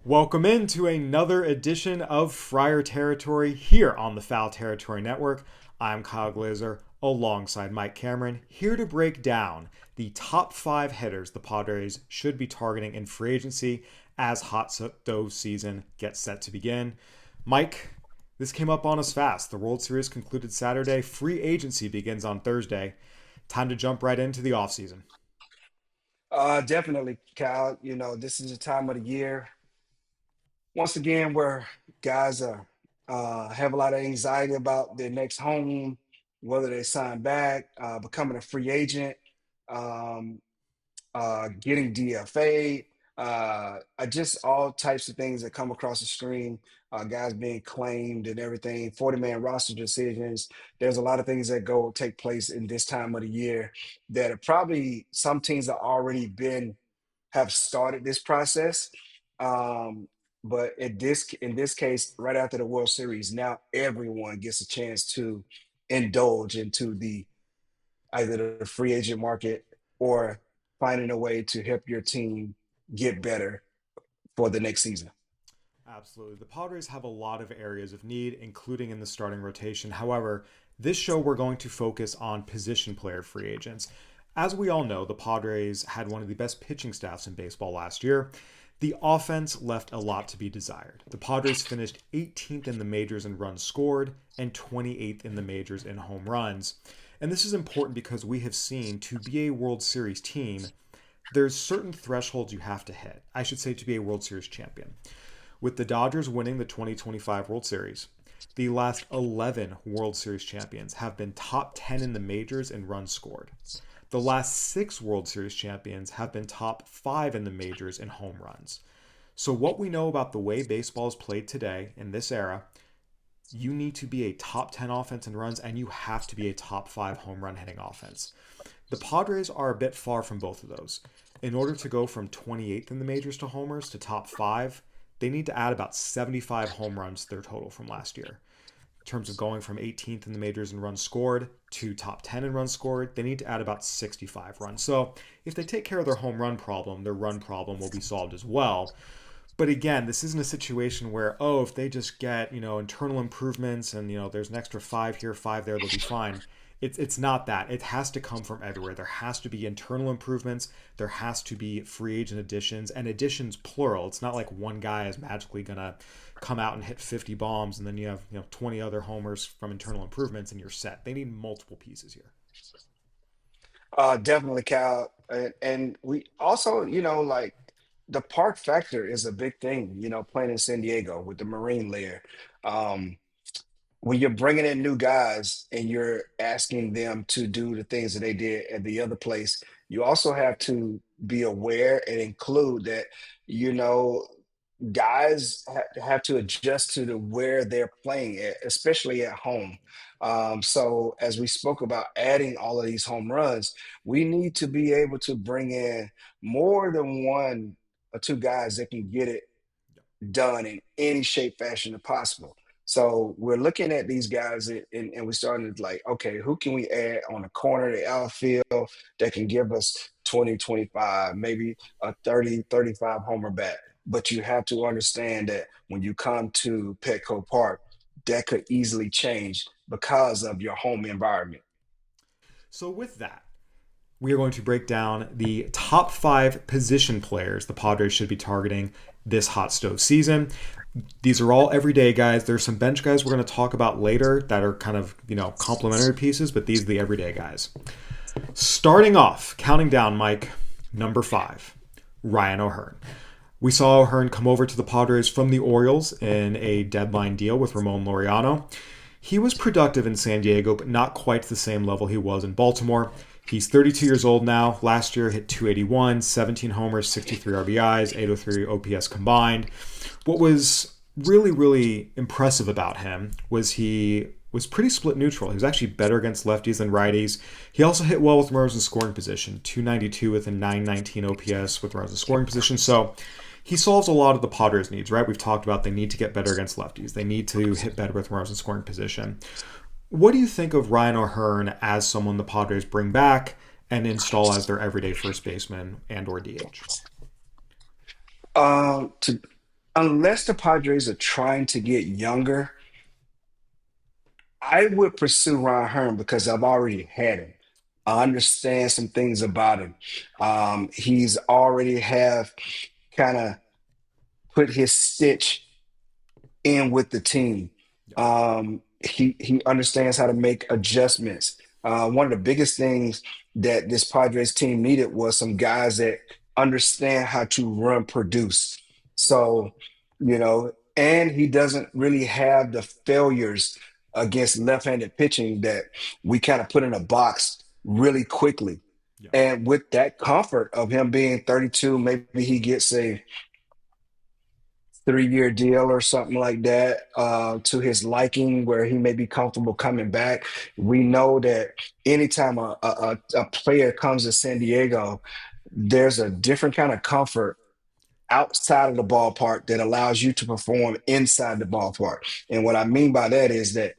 Welcome into another edition of Friar Territory here on the Foul Territory Network. I'm Kyle Glaser alongside Mike Cameron, here to break down the top 5 hitters the Padres should be targeting in free agency as hot stove season gets set to begin. Mike, this came up on us fast. The World Series concluded Saturday. Free agency begins on Thursday. Time to jump right into the offseason. Definitely, Cal. This is a time of the year once again where guys are have a lot of anxiety about their next home, whether they sign back, becoming a free agent, um, getting DFA, just all types of things that come across the screen. Guys being claimed and everything, 40-man roster decisions. There's a lot of things that go take place in this time of the year that are probably some teams have already been have started this process. Um, but in this case, right after the World Series, now everyone gets a chance to indulge into the either the free agent market or finding a way to help your team get better for the next season. Absolutely. The Padres have a lot of areas of need, including in the starting rotation. However, this show we're going to focus on position player free agents. As we all know, the Padres had one of the best pitching staffs in baseball last year. The offense left a lot to be desired. The Padres finished 18th in the majors in runs scored and 28th in the majors in home runs. And this is important because we have seen to be a World Series team, there's certain thresholds you have to hit. I should say to be a World Series champion. With the Dodgers winning the 2025 World Series, the last 11 World Series champions have been top 10 in the majors in runs scored. The last 6 World Series champions have been top 5 in the majors in home runs. So, what we know about the way baseball is played today in this era, you need to be a top 10 offense in runs and you have to be a top 5 home run hitting offense. The Padres are a bit far from both of those. In order to go from 28th in the majors to homers to top 5, they need to add about 75 home runs to their total from last year. In terms of going from 18th in the majors in runs scored to top 10 in runs scored, they need to add about 65 runs. So if they take care of their home run problem, their run problem will be solved as well. But again, this isn't a situation where, oh, if they just get, internal improvements and, there's an extra 5 here, 5 there, they'll be fine. It's not that. It has to come from everywhere. There has to be internal improvements. There has to be free agent additions and additions plural. It's not like one guy is magically gonna come out and hit 50 bombs and then you have 20 other homers from internal improvements and you're set. They need multiple pieces here. Definitely, Cal. And we also, like the park factor is a big thing, playing in San Diego with the Marine layer. Um, when you're bringing in new guys and you're asking them to do the things that they did at the other place, you also have to be aware and include that, you know, guys have to adjust to where they're playing at, especially at home. So as we spoke about adding all of these home runs, we need to be able to bring in more than one or two guys that can get it done in any shape, fashion, as possible. So we're looking at these guys and we're starting to like, okay, who can we add on the corner, the outfield that can give us 20, 25, maybe a 30, 35 homer bat. But you have to understand that when you come to Petco Park, that could easily change because of your home environment. So with that, we are going to break down the top 5 position players the Padres should be targeting this hot stove season. These are all everyday guys. There's some bench guys we're going to talk about later that are kind of, complementary pieces, but these are the everyday guys. Starting off, counting down, Mike, number 5, Ryan O'Hearn. We saw O'Hearn come over to the Padres from the Orioles in a deadline deal with Ramon Laureano. He was productive in San Diego, but not quite to the same level he was in Baltimore. He's 32 years old now. Last year hit 281, 17 homers, 63 RBIs, 803 OPS combined. What was really, really impressive about him was he was pretty split neutral. He was actually better against lefties than righties. He also hit well with runners in scoring position, 292 with a 919 OPS with runners in scoring position. So he solves a lot of the Padres' needs, right? We've talked about they need to get better against lefties. They need to hit better with runners in scoring position. What do you think of Ryan O'Hearn as someone the Padres bring back and install as their everyday first baseman and or DH? To unless the Padres are trying to get younger, I would pursue Ron Hearn because I've already had him. I understand some things about him. He's already have kind of put his stitch in with the team. Yeah. He understands how to make adjustments. One of the biggest things that this Padres team needed was some guys that understand how to run produce. So, and he doesn't really have the failures against left-handed pitching that we kind of put in a box really quickly. Yeah. And with that comfort of him being 32, maybe he gets a 3-year deal or something like that to his liking where he may be comfortable coming back. We know that anytime a player comes to San Diego, there's a different kind of comfort outside of the ballpark that allows you to perform inside the ballpark. And what I mean by that is that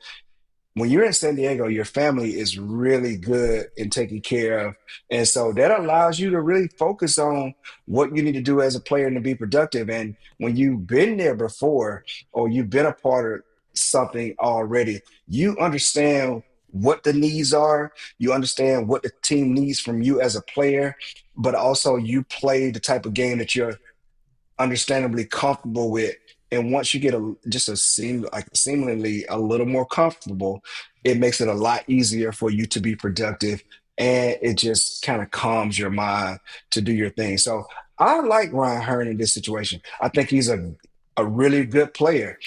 when you're in San Diego, your family is really good in taking care of. And so that allows you to really focus on what you need to do as a player and to be productive. And when you've been there before or you've been a part of something already, you understand what the needs are, you understand what the team needs from you as a player, but also you play the type of game that you're understandably comfortable with. And once you get seemingly a little more comfortable, it makes it a lot easier for you to be productive, and it just kind of calms your mind to do your thing. So I like Ryan Hearn in this situation. I think he's a really good player.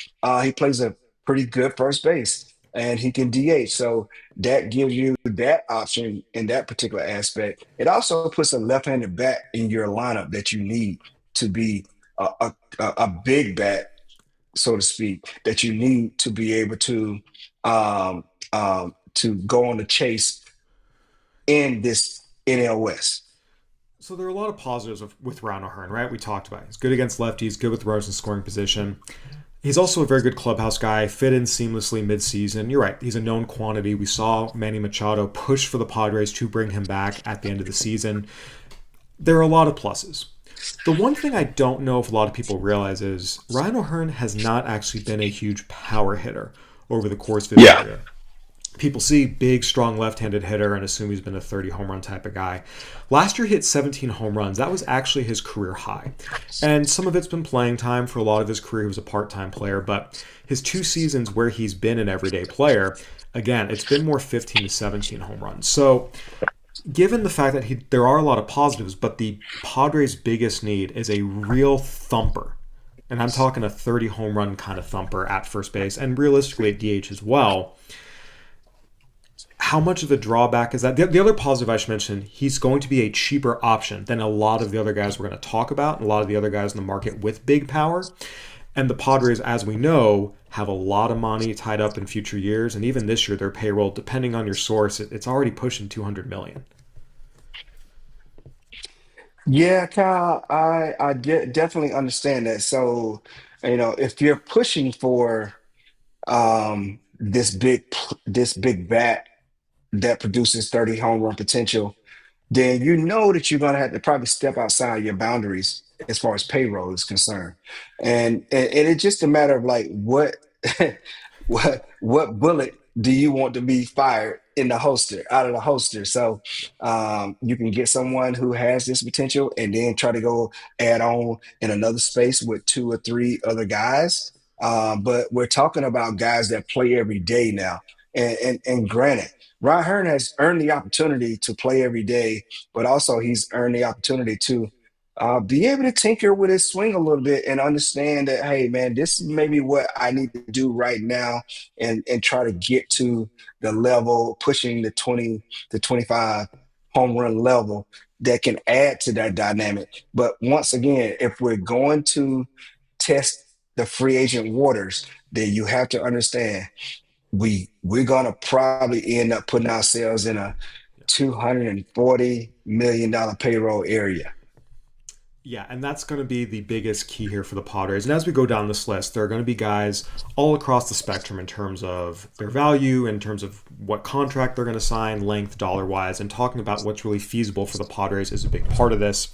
He plays a pretty good first base. And he can DH, so that gives you that option in that particular aspect. It also puts a left-handed bat in your lineup that you need to be a big bat, so to speak, that you need to be able to go on the chase in this NL West. So there are a lot of positives with Ron O'Hearn, right? We talked about it. He's good against lefties, good with runners in scoring position. He's also a very good clubhouse guy, fit in seamlessly midseason. You're right, he's a known quantity. We saw Manny Machado push for the Padres to bring him back at the end of the season. There are a lot of pluses. The one thing I don't know if a lot of people realize is Ryan O'Hearn has not actually been a huge power hitter over the course of his Yeah. career. People see big, strong left-handed hitter and assume he's been a 30 home run type of guy. Last year he hit 17 home runs. That was actually his career high. And some of it's been playing time. For a lot of his career, he was a part-time player. But his 2 seasons where he's been an everyday player, again, it's been more 15 to 17 home runs. So given the fact that there are a lot of positives, but the Padres' biggest need is a real thumper. And I'm talking a 30 home run kind of thumper at first base and realistically at DH as well. How much of a drawback is that? The other positive I should mention, he's going to be a cheaper option than a lot of the other guys we're going to talk about, and a lot of the other guys in the market with big power. And the Padres, as we know, have a lot of money tied up in future years, and even this year, their payroll, depending on your source, it's already pushing $200 million. Yeah, Kyle, definitely understand that. So, if you're pushing for this big bat that produces 30 home run potential, then you know that you're going to have to probably step outside your boundaries as far as payroll is concerned. And it's just a matter of like what what bullet do you want to be fired in the holster, out of the holster. So you can get someone who has this potential and then try to go add on in another space with 2 or 3 other guys. But we're talking about guys that play every day now. And granted, Ron Hearn has earned the opportunity to play every day, but also he's earned the opportunity to be able to tinker with his swing a little bit and understand that, hey, man, this is maybe what I need to do right now and try to get to the level, pushing the 20 to 25 home run level that can add to that dynamic. But once again, if we're going to test the free agent waters, then you have to understand we're gonna probably end up putting ourselves in a $240 million payroll area. Yeah, and that's going to be the biggest key here for the Padres. And as we go down this list, there are going to be guys all across the spectrum in terms of their value, in terms of what contract they're going to sign, length, dollar wise, and talking about what's really feasible for the Padres is a big part of this.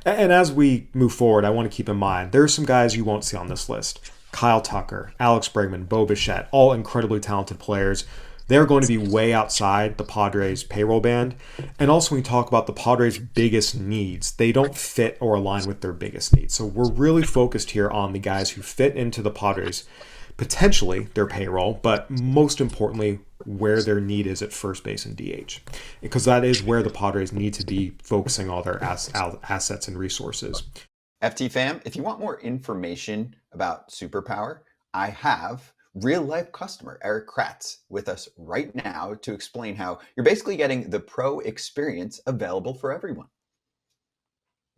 And as we move forward, I want to keep in mind there are some guys you won't see on this list. Kyle Tucker, Alex Bregman, Bo Bichette, all incredibly talented players. They're going to be way outside the Padres' payroll band. And also, when we talk about the Padres' biggest needs, they don't fit or align with their biggest needs. So we're really focused here on the guys who fit into the Padres, potentially their payroll, but most importantly, where their need is at first base and DH. Because that is where the Padres need to be focusing all their assets and resources. FT fam, if you want more information about Superpower, I have real life customer Eric Kratz with us right now to explain how you're basically getting the pro experience available for everyone.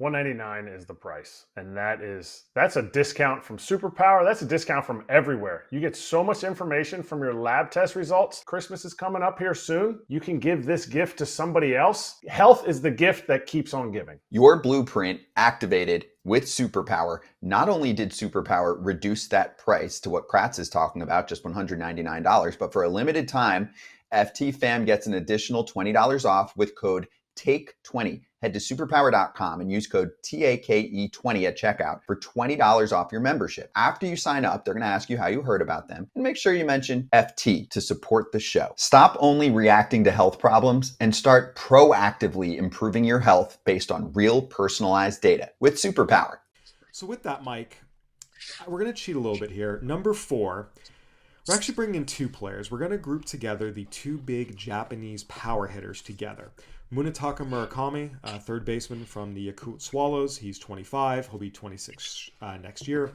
$199 is the price, and that's a discount from Superpower. That's a discount from everywhere. You get so much information from your lab test results. Christmas is coming up here soon. You can give this gift to somebody else. Health is the gift that keeps on giving. Your blueprint activated with Superpower. Not only did Superpower reduce that price to what Kratz is talking about, just $199, but for a limited time, FT fam gets an additional $20 off with code TAKE20. Head to superpower.com and use code TAKE20 at checkout for $20 off your membership. After you sign up, they're going to ask you how you heard about them, and make sure you mention FT to support the show. Stop only reacting to health problems and start proactively improving your health based on real personalized data with Superpower. So with that, Mike, we're going to cheat a little bit here. Number 4, we're actually bringing in 2 players. We're going to group together the 2 big Japanese power hitters together. Munetaka Murakami, third baseman from the Yakult Swallows. He's 25. He'll be 26 next year.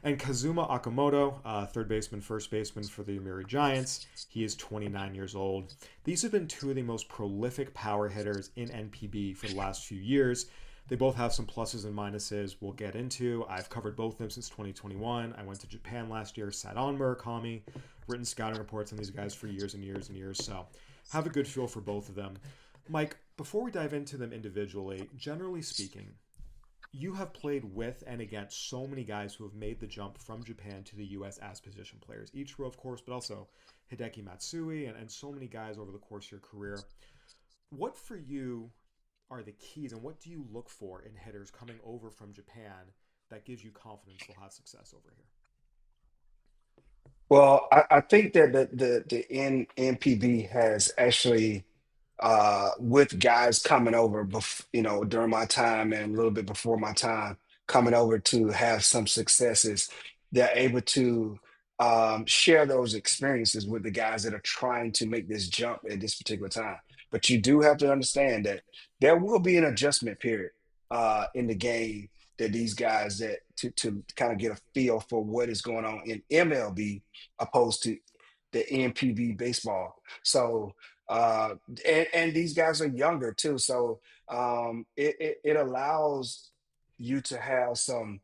And Kazuma Okamoto, third baseman, first baseman for the Yomiuri Giants. He is 29 years old. These have been 2 of the most prolific power hitters in NPB for the last few years. They both have some pluses and minuses we'll get into. I've covered both of them since 2021. I went to Japan last year, sat on Murakami, written scouting reports on these guys for years and years and years. So have a good feel for both of them. Mike, before we dive into them individually, generally speaking, you have played with and against so many guys who have made the jump from Japan to the U.S. as position players. Ichiro, of course, but also Hideki Matsui and so many guys over the course of your career. What for you are the keys, and what do you look for in hitters coming over from Japan that gives you confidence they'll have success over here? Well, I think that the NPB has actually with guys coming over, during my time and a little bit before my time, coming over to have some successes, they're able to share those experiences with the guys that are trying to make this jump at this particular time. But you do have to understand that there will be an adjustment period in the game that these guys that to kind of get a feel for what is going on in MLB opposed to the NPB baseball. So and these guys are younger too, so it allows you to have some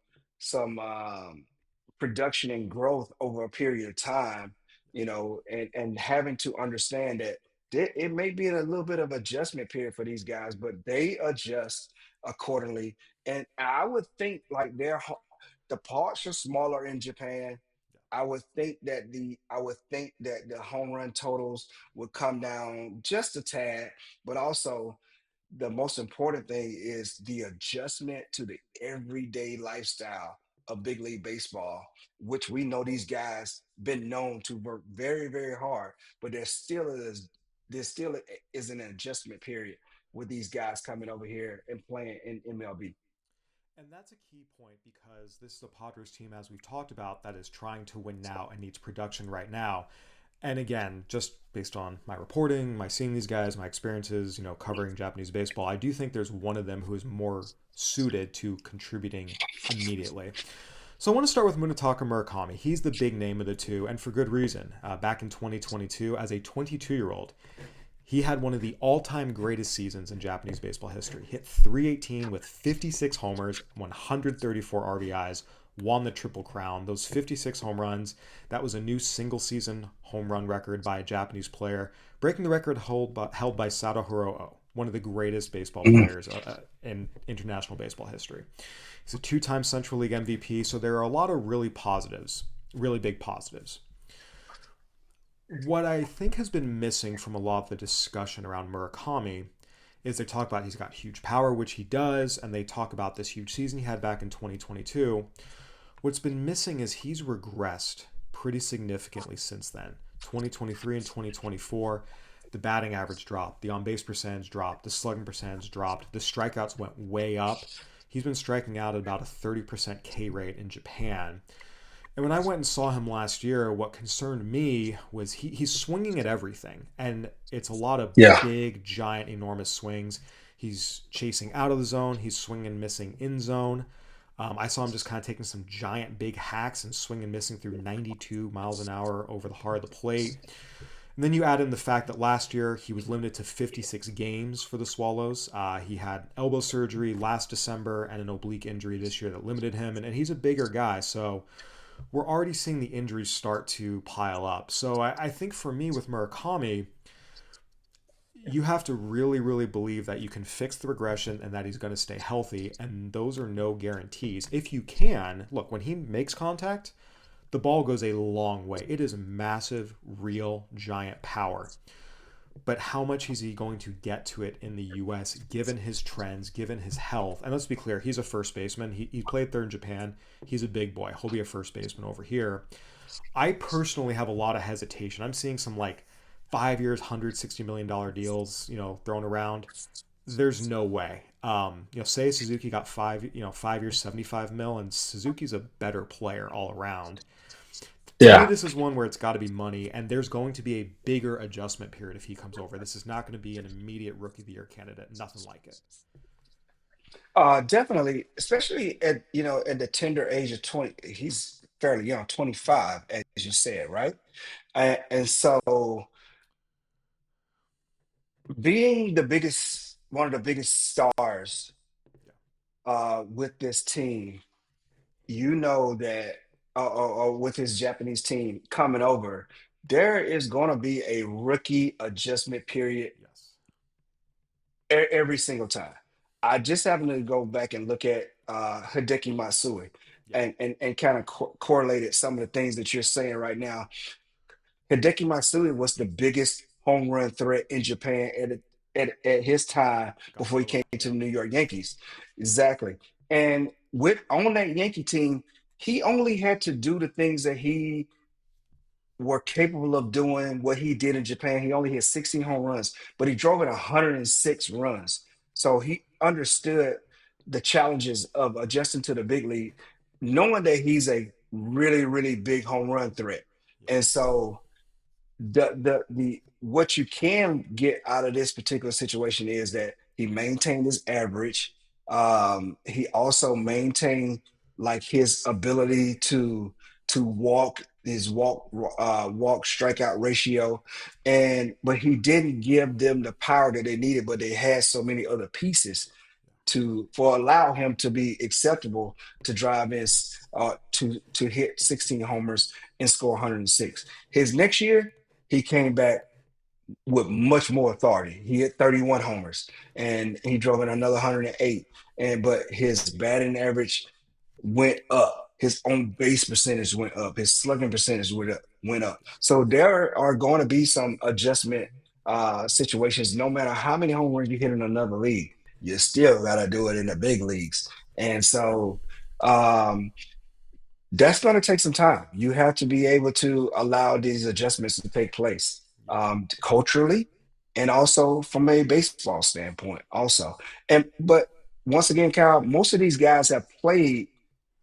production and growth over a period of time, and having to understand that it may be in a little bit of adjustment period for these guys, but they adjust accordingly. And I would think like the parts are smaller in Japan. I would think that the home run totals would come down just a tad, but also the most important thing is the adjustment to the everyday lifestyle of big league baseball, which we know these guys been known to work very, very hard, but there still is an adjustment period with these guys coming over here and playing in MLB. And that's a key point because this is a Padres team, as we've talked about, that is trying to win now and needs production right now. And again, just based on my reporting, my seeing these guys, my experiences, covering Japanese baseball, I do think there's one of them who is more suited to contributing immediately. So I want to start with Munetaka Murakami. He's the big name of the 2, and for good reason. Back in 2022, as a 22-year-old, he had one of the all-time greatest seasons in Japanese baseball history. Hit .318 with 56 homers, 134 RBIs, won the Triple Crown. Those 56 home runs, that was a new single-season home run record by a Japanese player, breaking the record held by Sadahiro Oh. one of the greatest baseball Mhm. players in international baseball history. He's a two-time Central League MVP, so there are a lot of really positives, really big positives. What I think has been missing from a lot of the discussion around Murakami is they talk about he's got huge power, which he does, and they talk about this huge season he had back in 2022. What's been missing is he's regressed pretty significantly since then. 2023 and 2024, the batting average dropped, the on-base percentage dropped, the slugging percentage dropped, the strikeouts went way up. He's been striking out at about a 30% K rate in Japan. And when I went and saw him last year, what concerned me was he's swinging at everything. And it's a lot of Yeah. big, giant, enormous swings. He's chasing out of the zone. He's swinging, missing in zone. I saw him just kind of taking some giant, big hacks and swinging, missing through 92 miles an hour over the heart of the plate. And then you add in the fact that last year he was limited to 56 games for the Swallows. He had elbow surgery last December and an oblique injury this year that limited him. And he's a bigger guy, so we're already seeing the injuries start to pile up. So I think for me with Murakami, you have to really, really believe that you can fix the regression and that he's going to stay healthy. And those are no guarantees. If you can, look, when he makes contact, the ball goes a long way. It is massive, real, giant power. But how much is he going to get to it in the U.S., given his trends, given his health? And let's be clear, he's a first baseman. He played third in Japan. He's a big boy. He'll be a first baseman over here. I personally have a lot of hesitation. I'm seeing some 5 years, $160 million deals, thrown around. There's no way. Say Suzuki got 5 years, 75 mil, and Suzuki's a better player all around. To me, this is one where it's got to be money, and there's going to be a bigger adjustment period if he comes over. This is not going to be an immediate Rookie of the Year candidate. Nothing like it. Definitely, especially at the tender age of 20. He's fairly young, 25, as you said, right? And so being one of the biggest stars with this team, that with his Japanese team coming over, there is going to be a rookie adjustment period Yes. every single time. I just happened to go back and look at Hideki Matsui Yeah. and kind of correlated some of the things that you're saying right now. Hideki Matsui was the biggest home run threat in Japan at his time Got before he over. came to Yep. the New York Yankees. Exactly. And on that Yankee team, he only had to do the things that he were capable of doing what he did in Japan. He only hit 16 home runs, but he drove in 106 runs. So he understood the challenges of adjusting to the big league, knowing that he's a really, really big home run threat. Yep. And so the what you can get out of this particular situation is that he maintained his average. He also maintained his ability to walk his walk strikeout ratio, but he didn't give them the power that they needed. But they had so many other pieces for allow him to be acceptable to drive in to hit 16 homers and score 106. His next year, he came back with much more authority. He hit 31 homers and he drove in another 108. But his batting average went up. His on base percentage went up. His slugging percentage went up. So there are going to be some adjustment situations. No matter how many home runs you hit in another league, you still got to do it in the big leagues. And so um, that's going to take some time. You have to be able to allow these adjustments to take place culturally and also from a baseball standpoint also. But once again, Kyle, most of these guys have played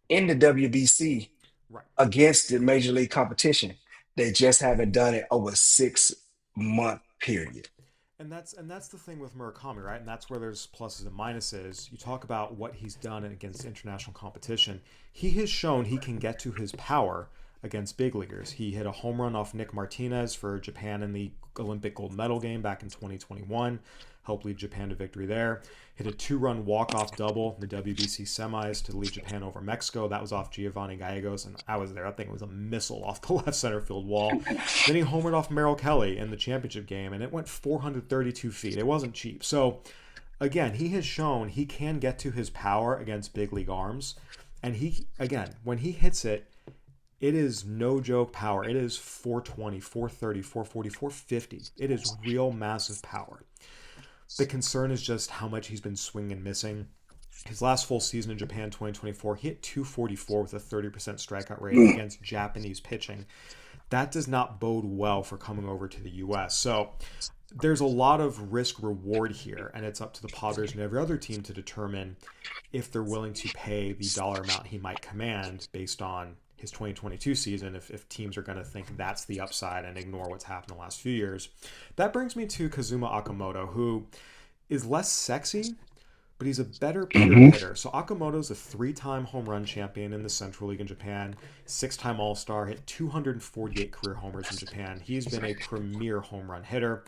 in the WBC Right. against the major league competition. They just haven't done it over a 6-month period. And that's the thing with Murakami, right? And that's where there's pluses and minuses. You talk about what he's done against international competition. He has shown he can get to his power against big leaguers. He hit a home run off Nick Martinez for Japan in the Olympic gold medal game back in 2021, helped lead Japan to victory there. Hit a 2-run walk-off double in the WBC semis to lead Japan over Mexico. That was off Giovanni Gallegos, and I was there. That thing was a missile off the left center field wall. Then he homered off Merrill Kelly in the championship game, and it went 432 feet. It wasn't cheap. So, again, he has shown he can get to his power against big league arms. And he, again, when he hits it, it is no joke power. It is 420, 430, 440, 450. It is real massive power. The concern is just how much he's been swinging and missing. His last full season in Japan, 2024, he hit 244 with a 30% strikeout rate against Japanese pitching. That does not bode well for coming over to the U.S. So there's a lot of risk-reward here, and it's up to the Padres and every other team to determine if they're willing to pay the dollar amount he might command based on his 2022 season, if teams are going to think that's the upside and ignore what's happened the last few years. That brings me to Kazuma Okamoto, who is less sexy, but he's a better pure hitter. So Okamoto's a 3-time home run champion in the Central League in Japan, 6-time All-Star, hit 248 career homers in Japan. He's been a premier home run hitter.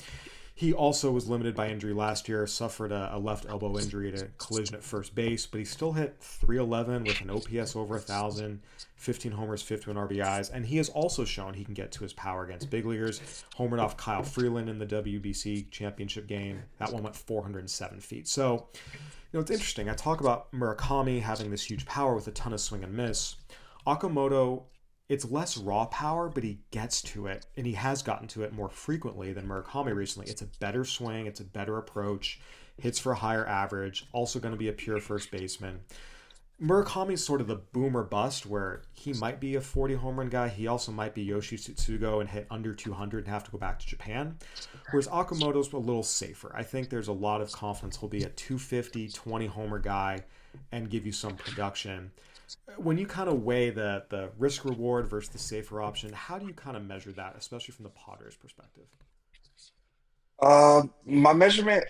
He also was limited by injury last year, suffered a left elbow injury at a collision at first base, but he still hit 311 with an OPS over 1,000, 15 homers, 51 RBIs, and he has also shown he can get to his power against big leaguers. Homered off Kyle Freeland in the WBC championship game. That one went 407 feet. So, it's interesting. I talk about Murakami having this huge power with a ton of swing and miss. Okamoto, it's less raw power, but he gets to it, and he has gotten to it more frequently than Murakami recently. It's a better swing. It's a better approach. Hits for a higher average. Also going to be a pure first baseman. Murakami's sort of the boom or bust, where he might be a 40 home run guy. He also might be Yoshi Tsutsugo and hit under 200 and have to go back to Japan. Whereas Okamoto's a little safer. I think there's a lot of confidence he'll be a 250, 20 homer guy and give you some production. When you kind of weigh the risk reward versus the safer option, how do you kind of measure that, especially from the Padres perspective? My measurement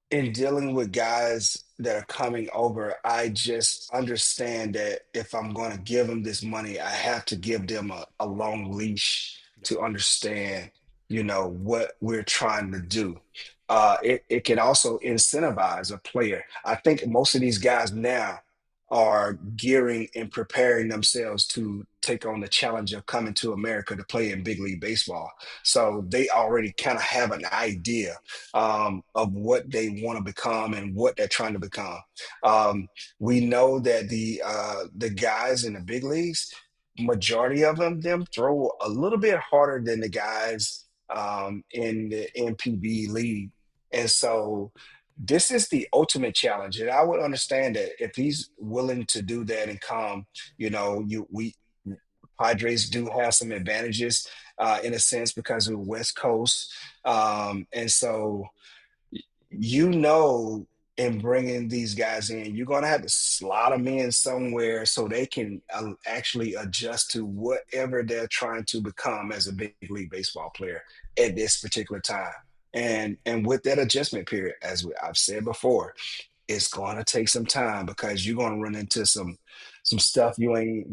in dealing with guys that are coming over, I just understand that if I'm going to give them this money, I have to give them a long leash to understand, what we're trying to do. It can also incentivize a player. I think most of these guys now are gearing and preparing themselves to take on the challenge of coming to America to play in big league baseball. So they already kind of have an idea of what they want to become and what they're trying to become. We know that the guys in the big leagues, majority of them throw a little bit harder than the guys in the NPB league. And so this is the ultimate challenge. And I would understand that if he's willing to do that and come, we Padres do have some advantages in a sense because of the West Coast. And so, in bringing these guys in, you're going to have to slot them in somewhere so they can actually adjust to whatever they're trying to become as a big league baseball player at this particular time. And with that adjustment period, as I've said before, it's going to take some time because you're going to run into some stuff you ain't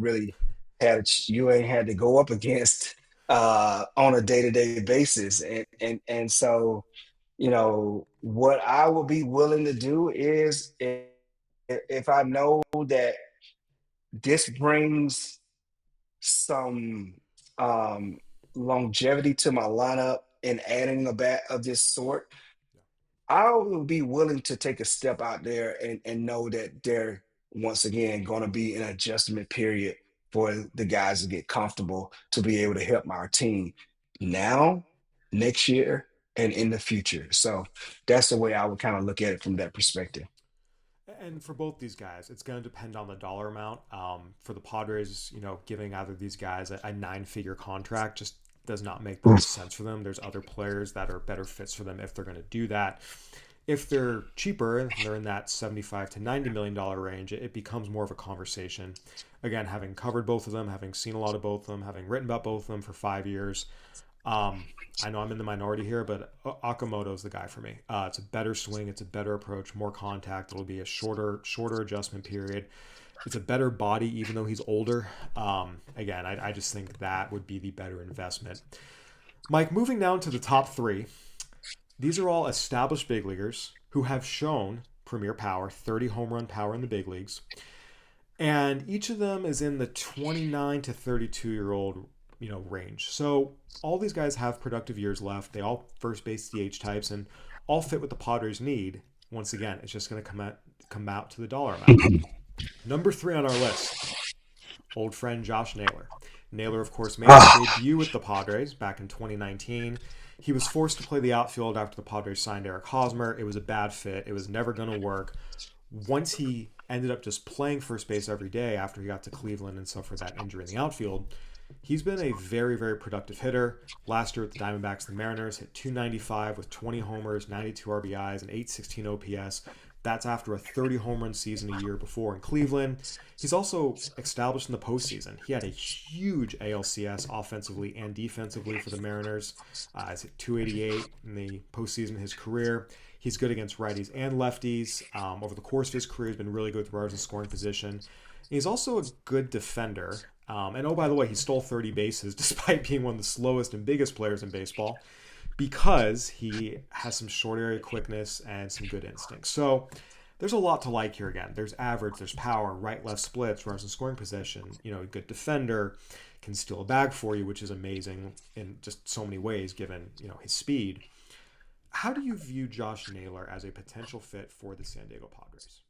had to go up against on a day-to-day basis. And so, what I will be willing to do is if I know that this brings some longevity to my lineup and adding a bat of this sort, I will be willing to take a step out there and know that they're once again going to be an adjustment period for the guys to get comfortable to be able to help our team now, next year, and in the future. So that's the way I would kind of look at it from that perspective. And for both these guys, it's going to depend on the dollar amount. For the Padres, giving either of these guys a 9-figure contract just does not make the most sense for them. There's other players that are better fits for them if they're going to do that. If they're cheaper and they're in that $75 to $90 million range, it becomes more of a conversation. Again, having covered both of them, having seen a lot of both of them, having written about both of them for 5 years, I know I'm in the minority here, but Okamoto is the guy for me. It's a better swing. It's a better approach, more contact. It'll be a shorter adjustment period. It's a better body, even though he's older. Again, I just think that would be the better investment. Mike, moving down to the top three. These are all established big leaguers who have shown premier power, 30 home run power in the big leagues. And each of them is in the 29 to 32-year-old, range. So all these guys have productive years left. They all first base DH types and all fit what the Padres need. Once again, it's just going to come out to the dollar amount. Number 3 on our list, old friend Josh Naylor. Naylor, of course, made his debut with the Padres back in 2019. He was forced to play the outfield after the Padres signed Eric Hosmer. It was a bad fit. It was never going to work. Once he ended up just playing first base every day after he got to Cleveland and suffered that injury in the outfield, he's been a very, very productive hitter. Last year with the Diamondbacks and the Mariners, hit .295 with 20 homers, 92 RBIs, and .816 OPS. That's after a 30 home run season a year before in Cleveland. He's also established in the postseason. He had a huge ALCS offensively and defensively for the Mariners. He's hit .288 in the postseason of his career. He's good against righties and lefties. Over the course of his career, he's been really good with runners in scoring position. He's also a good defender. And oh, by the way, he stole 30 bases despite being one of the slowest and biggest players in baseball, because he has some short area quickness and some good instincts. So there's a lot to like here again. There's average, there's power, right-left splits, runners in scoring position, a good defender, can steal a bag for you, which is amazing in just so many ways given, his speed. How do you view Josh Naylor as a potential fit for the San Diego Padres?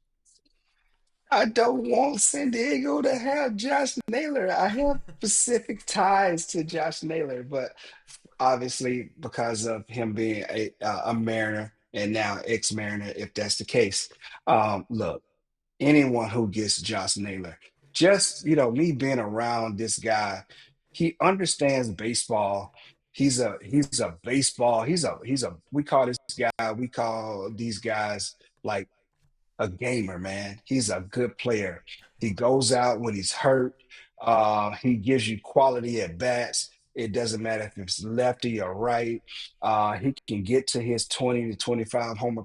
I don't want San Diego to have Josh Naylor. I have specific ties to Josh Naylor, but obviously because of him being a Mariner and now ex-Mariner, if that's the case. Look, anyone who gets Josh Naylor, just me being around this guy, he understands baseball. He's a baseball. He's a we call this guy, we call these guys like a gamer, man. He's a good player. He goes out when he's hurt. He gives you quality at bats. It doesn't matter if it's lefty or right. He can get to his 20 to 25 homer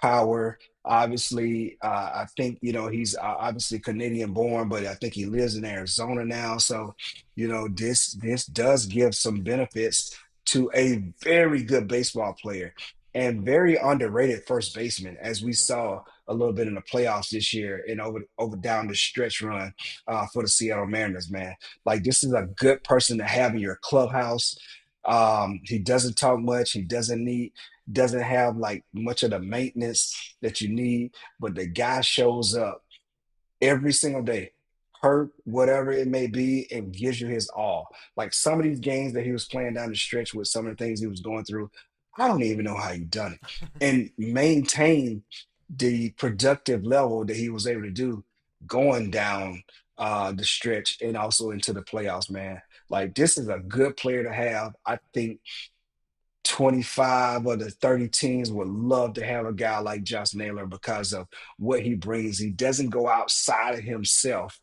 power. Obviously, I think he's obviously Canadian born, but I think he lives in Arizona now. So, this does give some benefits to a very good baseball player and very underrated first baseman, as we saw a little bit in the playoffs this year and over down the stretch run for the Seattle Mariners, man. Like, this is a good person to have in your clubhouse. He doesn't talk much. He doesn't have like much of the maintenance that you need, but the guy shows up every single day, hurt, whatever it may be, and gives you his all. Like some of these games that he was playing down the stretch with some of the things he was going through, I don't even know how he done it. And maintain the productive level that he was able to do going down the stretch and also into the playoffs, man. Like, this is a good player to have. I think 25 of the 30 teams would love to have a guy like Josh Naylor because of what he brings. He doesn't go outside of himself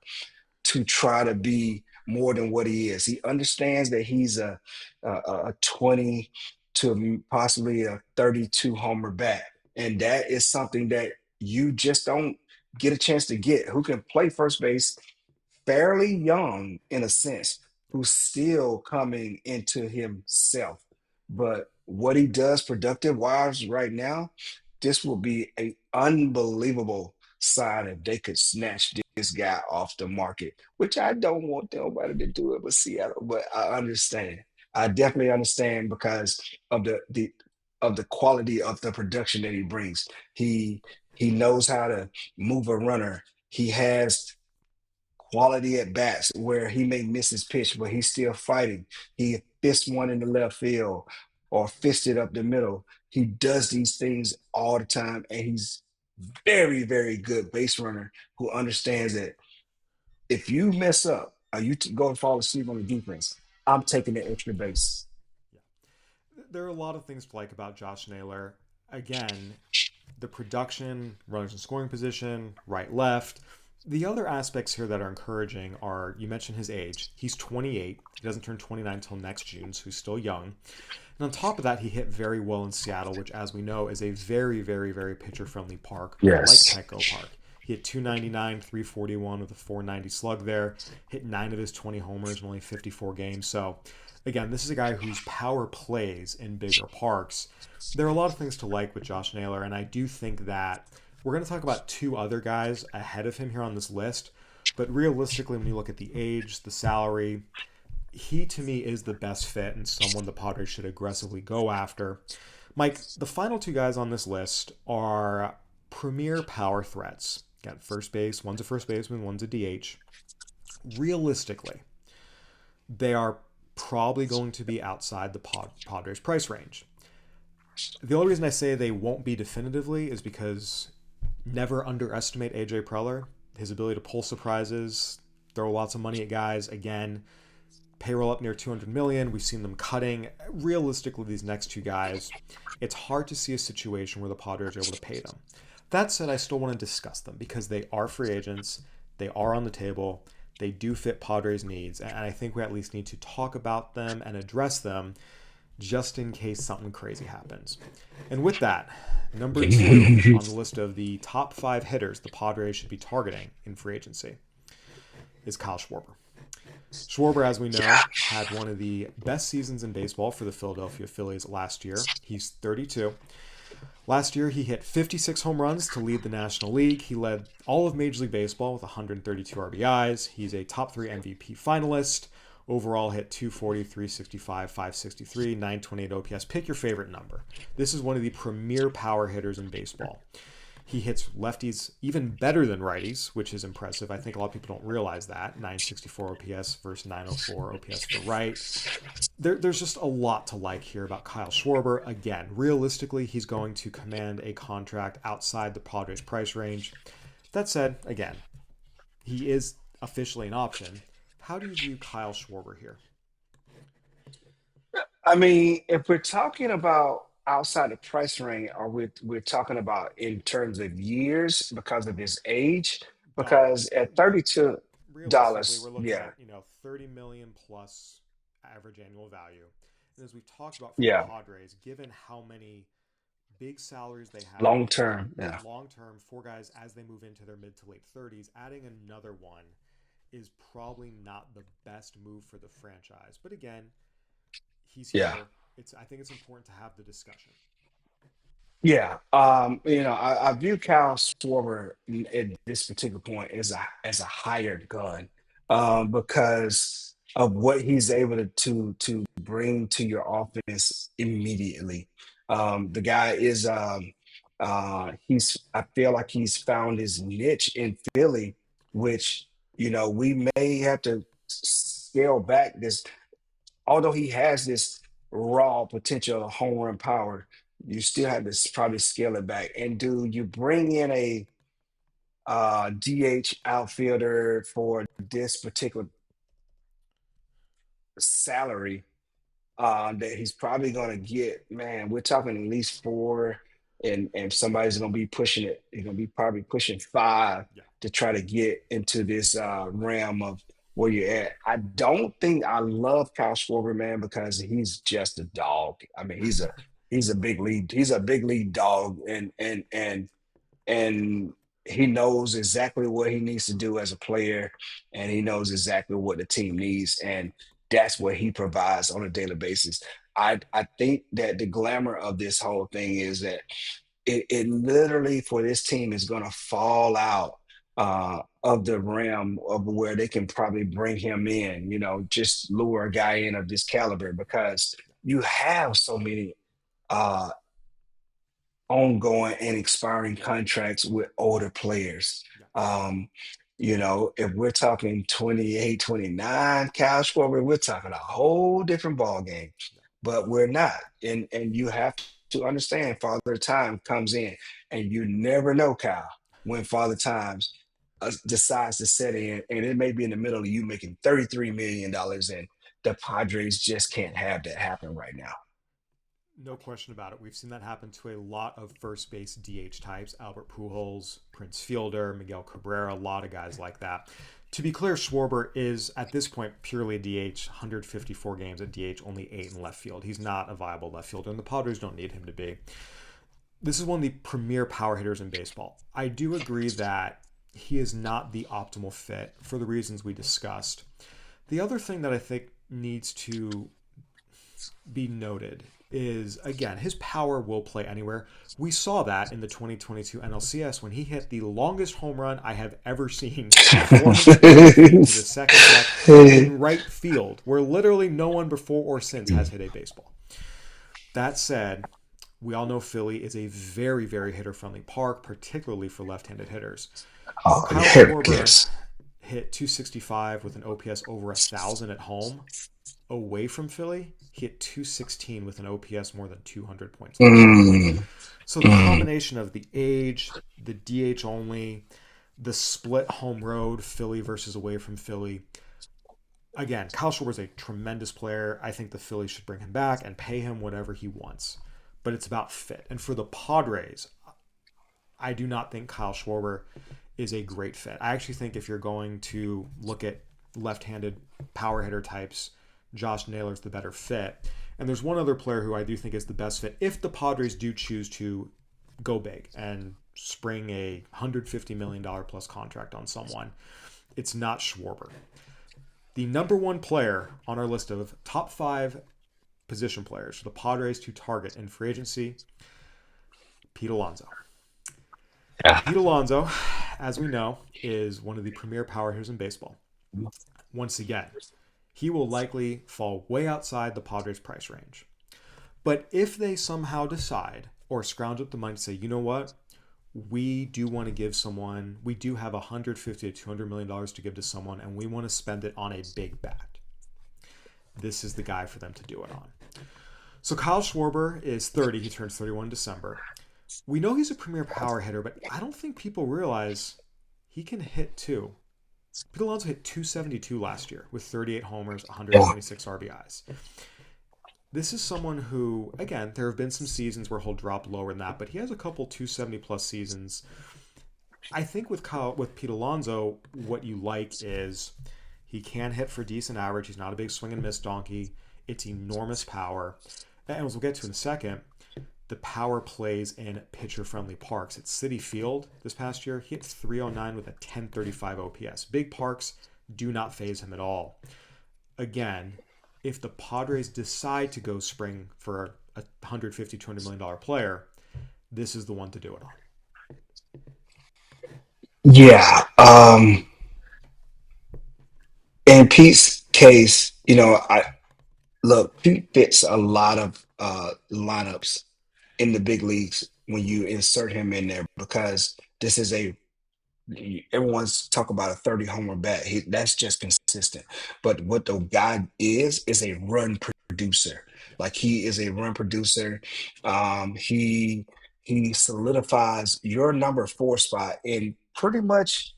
to try to be more than what he is. He understands that he's a 20 to possibly a 32 homer bat. And that is something that you just don't get a chance to get. Who can play first base fairly young in a sense, who's still coming into himself. But what he does productive wise right now, this will be an unbelievable sign if they could snatch this guy off the market, which I don't want nobody to do it but Seattle. But I understand. I definitely understand because of the quality of the production that he brings. He knows how to move a runner. He has quality at bats where he may miss his pitch, but he's still fighting. He fists one in the left field or fisted up the middle. He does these things all the time, and he's very, very good base runner who understands that if you mess up or you go and fall asleep on the defense, I'm taking the extra base. There are a lot of things to like about Josh Naylor. Again, the production, runners in scoring position, right, left. The other aspects here that are encouraging are, you mentioned his age. He's 28. He doesn't turn 29 until next June, so he's still young. And on top of that, he hit very well in Seattle, which, as we know, is a very, very, very pitcher-friendly park, Yes. like Petco Park. He hit 299, 341 with a 490 slug there. Hit 9 of his 20 homers in only 54 games. So, again, this is a guy whose power plays in bigger parks. There are a lot of things to like with Josh Naylor, and I do think that we're going to talk about 2 other guys ahead of him here on this list. But realistically, when you look at the age, the salary, he to me is the best fit and someone the Padres should aggressively go after. Mike, the final 2 guys on this list are premier power threats. Got first base, one's a first baseman, one's a DH. Realistically, they are probably going to be outside the Padres price range. The only reason I say they won't be definitively is because never underestimate AJ Preller. His ability to pull surprises, throw lots of money at guys. Again, payroll up near $200 million. We've seen them cutting. Realistically, these next 2 guys, it's hard to see a situation where the Padres are able to pay them. That said, I still want to discuss them because they are free agents. They are on the table. They do fit Padres' needs. And I think we at least need to talk about them and address them just in case something crazy happens. And with that, number 2 on the list of the top 5 hitters the Padres should be targeting in free agency is Kyle Schwarber. Schwarber, as we know, had one of the best seasons in baseball for the Philadelphia Phillies last year. He's 32. Last year, he hit 56 home runs to lead the National League. He led all of Major League Baseball with 132 RBIs. He's a top 3 MVP finalist. Overall, hit 240, 365, 563, 928 OPS. Pick your favorite number. This is one of the premier power hitters in baseball. He hits lefties even better than righties, which is impressive. I think a lot of people don't realize that. 964 OPS versus 904 OPS for right. There's just a lot to like here about Kyle Schwarber. Again, realistically, he's going to command a contract outside the Padres price range. That said, again, he is officially an option. How do you view Kyle Schwarber here? I mean, if we're talking about outside the price range, or we're talking about in terms of years because of his age, because Dollars. at Realistically, we're $32, looking yeah, at 30 million plus average annual value. And as we've talked about for the yeah, Padres, given how many big salaries they have long term, yeah, long term for guys as they move into their mid to late 30s, adding another one is probably not the best move for the franchise. But again, he's here. yeah. I think it's important to have the discussion. Yeah, I view Kyle Schwarber at this particular point as a hired gun, because of what he's able to bring to your offense immediately. The guy is he's I feel like he's found his niche in Philly, which we may have to scale back this, although he has this raw potential home run power, you still have to probably scale it back. And do you bring in a DH outfielder for this particular salary that he's probably going to get? Man, we're talking at least 4, and somebody's going to be pushing it. He's going to be probably pushing 5 Yeah. to try to get into this realm of where you're at. I don't think I love Kyle Schwarber, man, because he's just a dog. I mean, he's a big league dog, and he knows exactly what he needs to do as a player, and he knows exactly what the team needs, and that's what he provides on a daily basis. I think that the glamour of this whole thing is that it literally for this team is going to fall out of the realm of where they can probably bring him in, just lure a guy in of this caliber, because you have so many uh, ongoing and expiring contracts with older players. Um, if we're talking 28, 29, Kyle Schwarber, we're talking a whole different ball game, but we're not. And you have to understand Father Time comes in, and you never know, Kyle, when Father Times decides to set in, and it may be in the middle of you making $33 million, and the Padres just can't have that happen right now. No question about it. We've seen that happen to a lot of first base DH types. Albert Pujols, Prince Fielder, Miguel Cabrera, a lot of guys like that. To be clear, Schwarber is, at this point, purely a DH, 154 games at DH, only 8 in left field. He's not a viable left fielder, and the Padres don't need him to be. This is one of the premier power hitters in baseball. I do agree that he is not the optimal fit for the reasons we discussed. The other thing that I think needs to be noted is, again, his power will play anywhere. We saw that in the 2022 NLCS when he hit the longest home run I have ever seen, 450 feet to the second deck in right field, where literally no one before or since has hit a baseball. That said, we all know Philly is a very, very hitter-friendly park, particularly for left-handed hitters. Oh, Kyle here it Schwarber is. hit 265 with an OPS over 1,000 at home. Away from Philly, he hit 216 with an OPS more than 200 points. So the combination of the age, the DH only, the split home road, Philly versus away from Philly. Again, Kyle Schwarber is a tremendous player. I think the Phillies should bring him back and pay him whatever he wants. But it's about fit. And for the Padres, I do not think Kyle Schwarber is a great fit. I actually think if you're going to look at left-handed power hitter types, Josh Naylor is the better fit. And there's one other player who I do think is the best fit if the Padres do choose to go big and spring a $150 million plus contract on someone. It's not Schwarber. The number one player on our list of top 5 position players for the Padres to target in free agency, Pete Alonso. Yeah. Pete Alonso, as we know, is one of the premier power hitters in baseball. Once again, he will likely fall way outside the Padres' price range. But if they somehow decide or scrounge up the money to say, you know what, we do want to give someone, we do have $150 to $200 million to give to someone, and we want to spend it on a big bat, this is the guy for them to do it on. So Kyle Schwarber is 30. He turns 31 in December. We know he's a premier power hitter, but I don't think people realize he can hit too. Pete Alonso hit 272 last year with 38 homers, 126 RBIs. This is someone who, again, there have been some seasons where he'll drop lower than that, but he has a couple 270 plus seasons. I think with Pete Alonso, what you like is he can hit for decent average. He's not a big swing and miss donkey. It's enormous power. And as we'll get to in a second, the power plays in pitcher-friendly parks. At Citi Field this past year, he hit 309 with a 1035 OPS. Big parks do not faze him at all. Again, if the Padres decide to go spring for a $150, $200 million player, this is the one to do it on. Yeah. In Pete's case, Pete fits a lot of lineups in the big leagues when you insert him in there because this is everyone's talk about a 30 homer bat. That's just consistent. But what the guy is a run producer. Like he is a run producer. He solidifies your number 4 spot in pretty much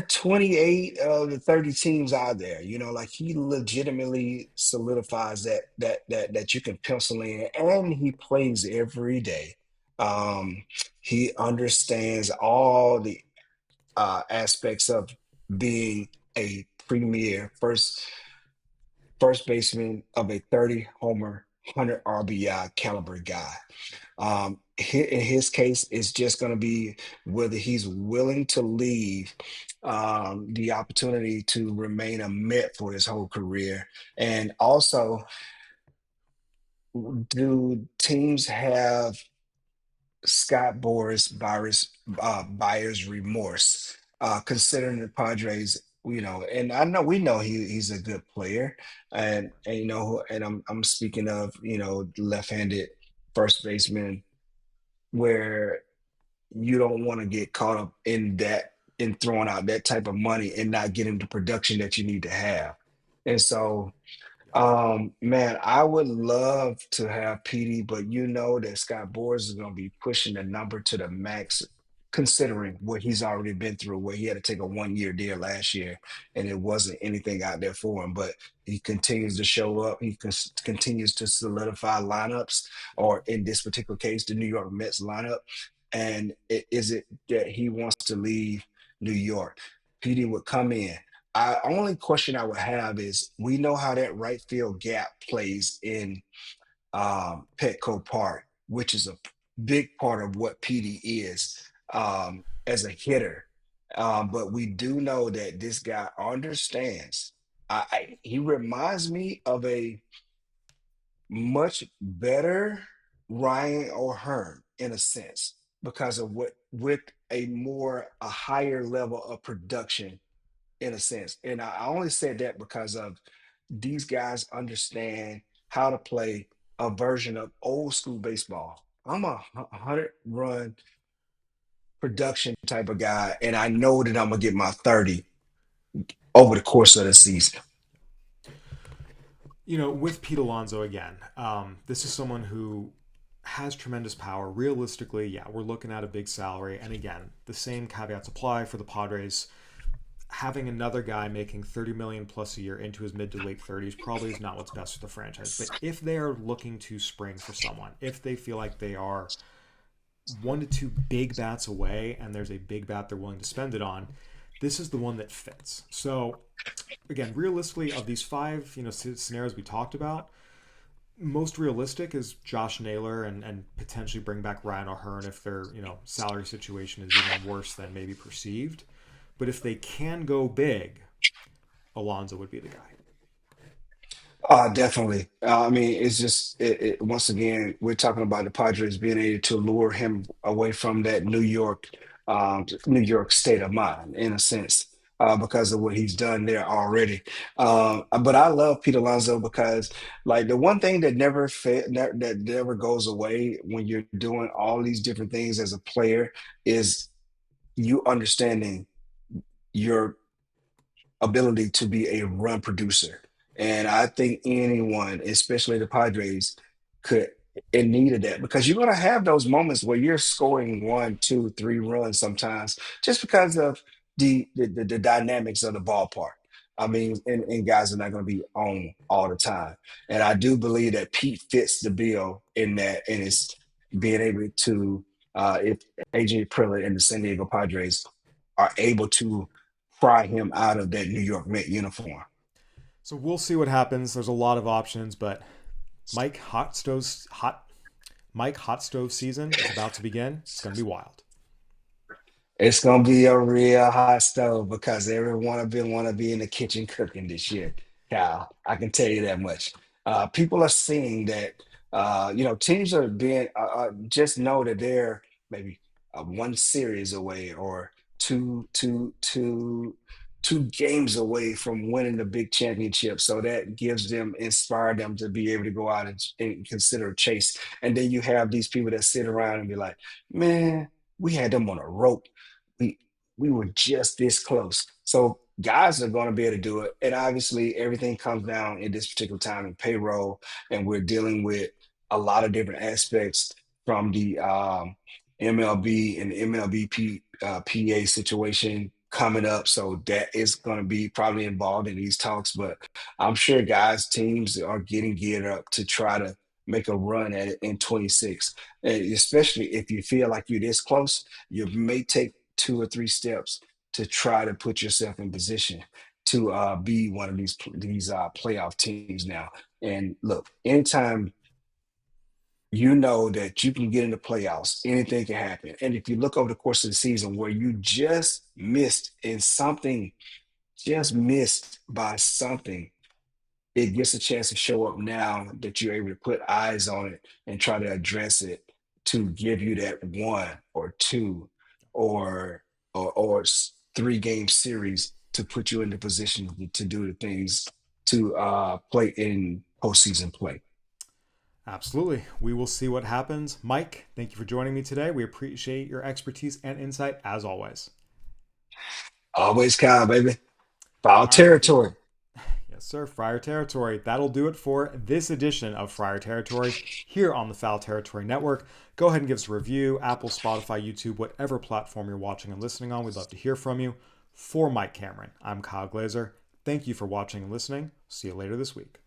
28 of the 30 teams out there. Like he legitimately solidifies that you can pencil in, and he plays every day. He understands all the aspects of being a premier first baseman of a 30 homer, 100 RBI caliber guy. In his case, it's just going to be whether he's willing to leave the opportunity to remain a Met for his whole career. And also, do teams have Scott Boras buyer's remorse, considering the Padres, and we know he's a good player, and I'm speaking of left-handed first baseman where you don't want to get caught up in that in throwing out that type of money and not getting the production that you need to have, and so. Man, I would love to have PD, but you know that Scott Boras is going to be pushing the number to the max, considering what he's already been through, where he had to take a 1-year deal last year, and it wasn't anything out there for him. But he continues to show up. He continues to solidify lineups, or in this particular case, the New York Mets lineup. And is it that he wants to leave New York? PD would come in. Only question I would have is we know how that right field gap plays in Petco Park, which is a big part of what PD is as a hitter. But we do know that this guy understands. He reminds me of a much better Ryan O'Hearn in a sense because of what with a higher level of production in a sense. And I only said that because of these guys understand how to play a version of old school baseball. I'm a 100 run production type of guy, and I know that I'm gonna get my 30 over the course of the season. With Pete Alonso again, this is someone who has tremendous power. Realistically, yeah, we're looking at a big salary. And again, the same caveats apply for the Padres. Having another guy making 30 million plus a year into his mid to late 30s probably is not what's best for the franchise. But if they are looking to spring for someone, if they feel like they are 1 to 2 big bats away and there's a big bat they're willing to spend it on, this is the one that fits. So again, realistically, of these 5 scenarios we talked about, most realistic is Josh Naylor and potentially bring back Ryan O'Hearn if their salary situation is even worse than maybe perceived. But if they can go big, Alonso would be the guy. Definitely. I mean, it's just once again, we're talking about the Padres being able to lure him away from that New York state of mind, in a sense, because of what he's done there already. But I love Pete Alonso because, like, the one thing that that never goes away when you're doing all these different things as a player is you understanding your ability to be a run producer. And I think anyone, especially the Padres, could in need of that because you're going to have those moments where you're scoring 1, 2, 3 runs sometimes just because of the dynamics of the ballpark. I mean, and guys are not going to be on all the time. And I do believe that Pete fits the bill in that, and it's being able to, if AJ Preller and the San Diego Padres are able to pry him out of that New York Met uniform. So we'll see what happens. There's a lot of options, but Mike Hot Stove season is about to begin. It's going to be wild. It's gonna be a real hot stove because every one of them want to be in the kitchen cooking this year, Kyle. I can tell you that much. People are seeing that. Teams are being just know that they're maybe one series away or two games away from winning the big championship. So that gives them, inspire them to be able to go out and consider a chase. And then you have these people that sit around and be like, man, we had them on a rope. We we were just this close. So guys are going to be able to do it. And obviously everything comes down in this particular time in payroll, and we're dealing with a lot of different aspects from the MLB and the PA situation coming up. So that is going to be probably involved in these talks. But I'm sure guys, teams are getting geared up to try to make a run at it in 26. And especially if you feel like you're this close, you may take 2 or 3 steps to try to put yourself in position to be one of these playoff teams now. And look, anytime you know that you can get in the playoffs, anything can happen. And if you look over the course of the season where you just missed by something, it gets a chance to show up now that you're able to put eyes on it and try to address it to give you that 1 or 2 or 3 game series to put you in the position to do the things to play in postseason play. Absolutely. We will see what happens. Mike, thank you for joining me today. We appreciate your expertise and insight as always. Always Kyle, baby. Foul All right. territory. Yes, sir. Friar Territory. That'll do it for this edition of Friar Territory here on the Foul Territory Network. Go ahead and give us a review. Apple, Spotify, YouTube, whatever platform you're watching and listening on. We'd love to hear from you. For Mike Cameron, I'm Kyle Glaser. Thank you for watching and listening. See you later this week.